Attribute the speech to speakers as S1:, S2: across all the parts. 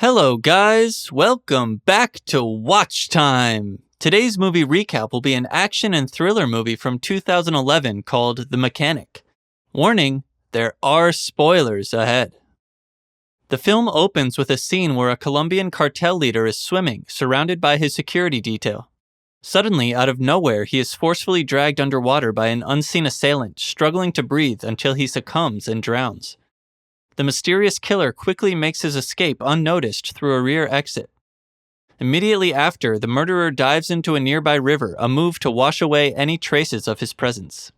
S1: Hello guys, welcome back to Watch Time! Today's movie recap will be an action and thriller movie from 2011 called The Mechanic. Warning, there are spoilers ahead. The film opens with a scene where a Colombian cartel leader is swimming, surrounded by his security detail. Suddenly, out of nowhere, he is forcefully dragged underwater by an unseen assailant, struggling to breathe until he succumbs and drowns. The mysterious killer quickly makes his escape unnoticed through a rear exit. Immediately after, the murderer dives into a nearby river, a move to wash away any traces of his presence.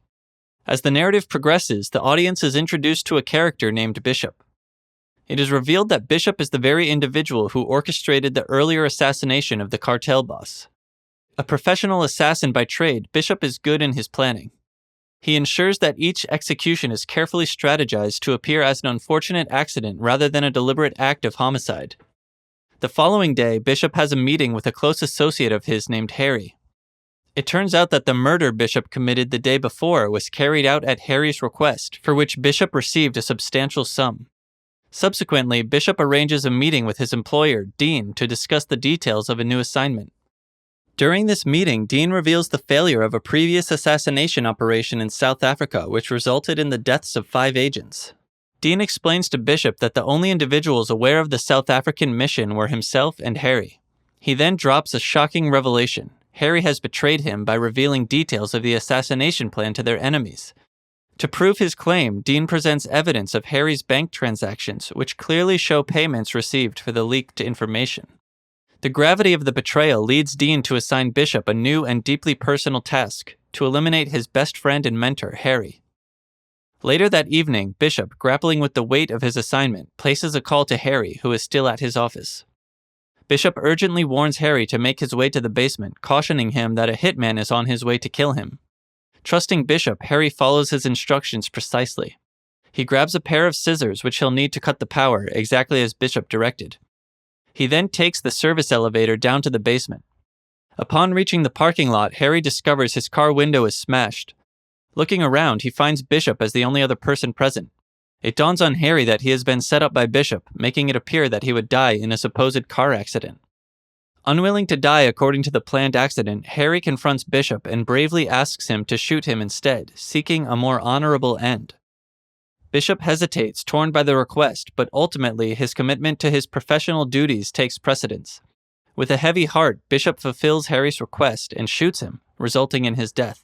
S1: As the narrative progresses, the audience is introduced to a character named Bishop. It is revealed that Bishop is the very individual who orchestrated the earlier assassination of the cartel boss. A professional assassin by trade, Bishop is good in his planning. He ensures that each execution is carefully strategized to appear as an unfortunate accident rather than a deliberate act of homicide. The following day, Bishop has a meeting with a close associate of his named Harry. It turns out that the murder Bishop committed the day before was carried out at Harry's request, for which Bishop received a substantial sum. Subsequently, Bishop arranges a meeting with his employer, Dean, to discuss the details of a new assignment. During this meeting, Dean reveals the failure of a previous assassination operation in South Africa, which resulted in the deaths of 5 agents. Dean explains to Bishop that the only individuals aware of the South African mission were himself and Harry. He then drops a shocking revelation. Harry has betrayed him by revealing details of the assassination plan to their enemies. To prove his claim, Dean presents evidence of Harry's bank transactions, which clearly show payments received for the leaked information. The gravity of the betrayal leads Dean to assign Bishop a new and deeply personal task, to eliminate his best friend and mentor, Harry. Later that evening, Bishop, grappling with the weight of his assignment, places a call to Harry, who is still at his office. Bishop urgently warns Harry to make his way to the basement, cautioning him that a hitman is on his way to kill him. Trusting Bishop, Harry follows his instructions precisely. He grabs a pair of scissors which he'll need to cut the power, exactly as Bishop directed. He then takes the service elevator down to the basement. Upon reaching the parking lot, Harry discovers his car window is smashed. Looking around, he finds Bishop as the only other person present. It dawns on Harry that he has been set up by Bishop, making it appear that he would die in a supposed car accident. Unwilling to die according to the planned accident, Harry confronts Bishop and bravely asks him to shoot him instead, seeking a more honorable end. Bishop hesitates, torn by the request, but ultimately his commitment to his professional duties takes precedence. With a heavy heart, Bishop fulfills Harry's request and shoots him, resulting in his death.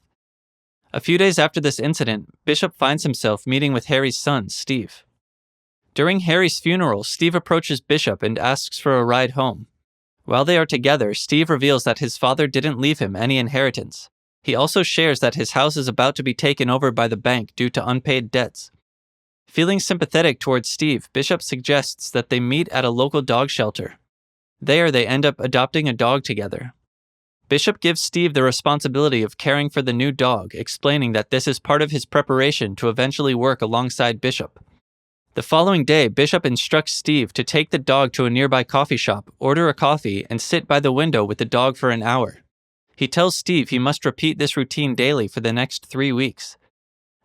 S1: A few days after this incident, Bishop finds himself meeting with Harry's son, Steve. During Harry's funeral, Steve approaches Bishop and asks for a ride home. While they are together, Steve reveals that his father didn't leave him any inheritance. He also shares that his house is about to be taken over by the bank due to unpaid debts. Feeling sympathetic towards Steve, Bishop suggests that they meet at a local dog shelter. There, they end up adopting a dog together. Bishop gives Steve the responsibility of caring for the new dog, explaining that this is part of his preparation to eventually work alongside Bishop. The following day, Bishop instructs Steve to take the dog to a nearby coffee shop, order a coffee, and sit by the window with the dog for an hour. He tells Steve he must repeat this routine daily for the next 3 weeks.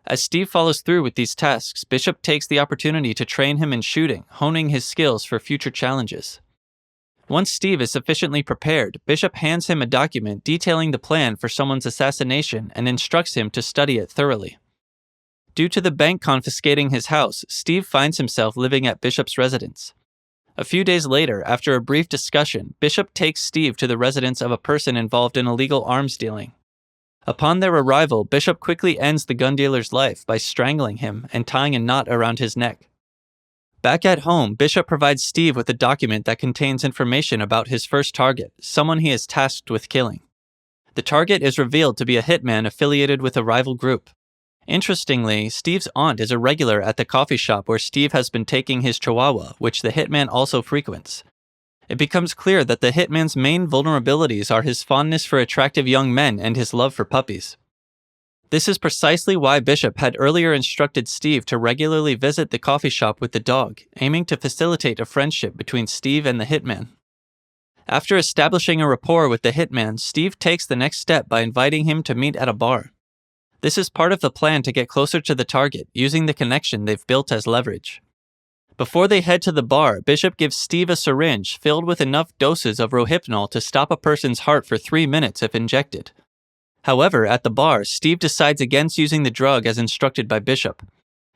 S1: As Steve follows through with these tasks, Bishop takes the opportunity to train him in shooting, honing his skills for future challenges. Once Steve is sufficiently prepared, Bishop hands him a document detailing the plan for someone's assassination and instructs him to study it thoroughly. Due to the bank confiscating his house, Steve finds himself living at Bishop's residence. A few days later, after a brief discussion, Bishop takes Steve to the residence of a person involved in illegal arms dealing. Upon their arrival, Bishop quickly ends the gun dealer's life by strangling him and tying a knot around his neck. Back at home, Bishop provides Steve with a document that contains information about his first target, someone he is tasked with killing. The target is revealed to be a hitman affiliated with a rival group. Interestingly, Steve's aunt is a regular at the coffee shop where Steve has been taking his chihuahua, which the hitman also frequents. It becomes clear that the hitman's main vulnerabilities are his fondness for attractive young men and his love for puppies. This is precisely why Bishop had earlier instructed Steve to regularly visit the coffee shop with the dog, aiming to facilitate a friendship between Steve and the hitman. After establishing a rapport with the hitman, Steve takes the next step by inviting him to meet at a bar. This is part of the plan to get closer to the target, using the connection they've built as leverage. Before they head to the bar, Bishop gives Steve a syringe filled with enough doses of Rohypnol to stop a person's heart for 3 minutes if injected. However, at the bar, Steve decides against using the drug as instructed by Bishop.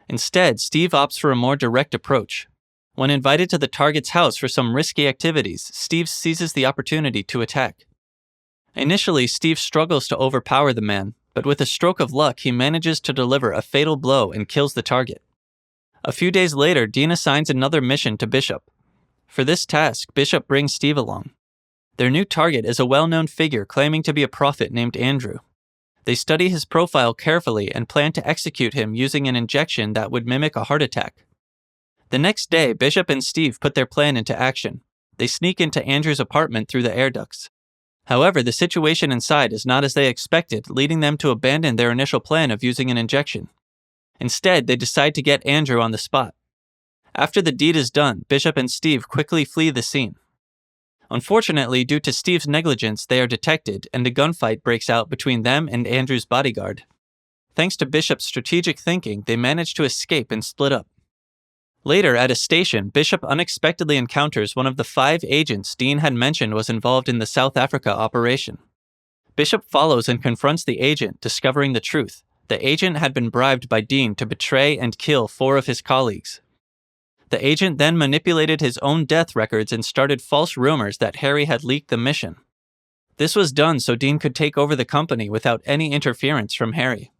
S1: Instead, Steve opts for a more direct approach. When invited to the target's house for some risky activities, Steve seizes the opportunity to attack. Initially, Steve struggles to overpower the man, but with a stroke of luck, he manages to deliver a fatal blow and kills the target. A few days later, Dean assigns another mission to Bishop. For this task, Bishop brings Steve along. Their new target is a well-known figure claiming to be a prophet named Andrew. They study his profile carefully and plan to execute him using an injection that would mimic a heart attack. The next day, Bishop and Steve put their plan into action. They sneak into Andrew's apartment through the air ducts. However, the situation inside is not as they expected, leading them to abandon their initial plan of using an injection. Instead, they decide to get Andrew on the spot. After the deed is done, Bishop and Steve quickly flee the scene. Unfortunately, due to Steve's negligence, they are detected, and a gunfight breaks out between them and Andrew's bodyguard. Thanks to Bishop's strategic thinking, they manage to escape and split up. Later, at a station, Bishop unexpectedly encounters one of the 5 agents Dean had mentioned was involved in the South Africa operation. Bishop follows and confronts the agent, discovering the truth. The agent had been bribed by Dean to betray and kill 4 of his colleagues. The agent then manipulated his own death records and started false rumors that Harry had leaked the mission. This was done so Dean could take over the company without any interference from Harry.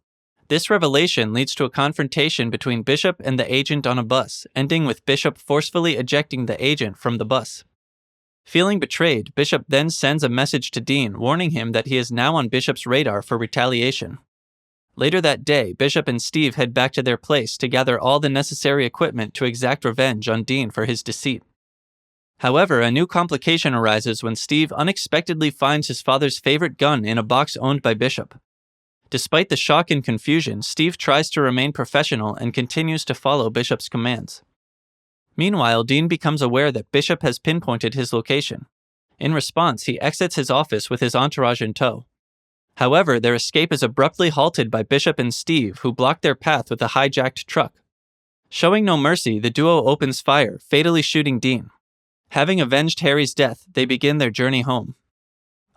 S1: This revelation leads to a confrontation between Bishop and the agent on a bus, ending with Bishop forcefully ejecting the agent from the bus. Feeling betrayed, Bishop then sends a message to Dean warning him that he is now on Bishop's radar for retaliation. Later that day, Bishop and Steve head back to their place to gather all the necessary equipment to exact revenge on Dean for his deceit. However, a new complication arises when Steve unexpectedly finds his father's favorite gun in a box owned by Bishop. Despite the shock and confusion, Steve tries to remain professional and continues to follow Bishop's commands. Meanwhile, Dean becomes aware that Bishop has pinpointed his location. In response, he exits his office with his entourage in tow. However, their escape is abruptly halted by Bishop and Steve, who block their path with a hijacked truck. Showing no mercy, the duo opens fire, fatally shooting Dean. Having avenged Harry's death, they begin their journey home.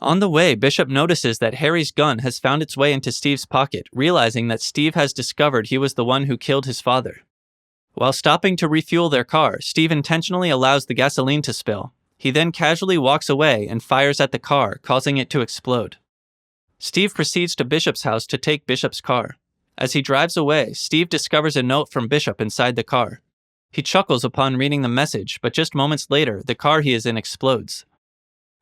S1: On the way, Bishop notices that Harry's gun has found its way into Steve's pocket, realizing that Steve has discovered he was the one who killed his father. While stopping to refuel their car, Steve intentionally allows the gasoline to spill. He then casually walks away and fires at the car, causing it to explode. Steve proceeds to Bishop's house to take Bishop's car. As he drives away, Steve discovers a note from Bishop inside the car. He chuckles upon reading the message, but just moments later, the car he is in explodes.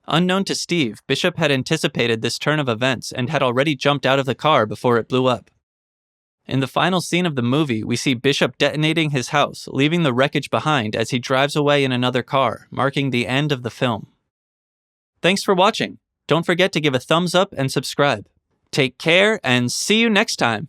S1: Unknown to Steve, Bishop had anticipated this turn of events and had already jumped out of the car before it blew up. In the final scene of the movie, we see Bishop detonating his house, leaving the wreckage behind as he drives away in another car, marking the end of the film. Thanks for watching. Don't forget to give a thumbs up and subscribe. Take care and see you next time.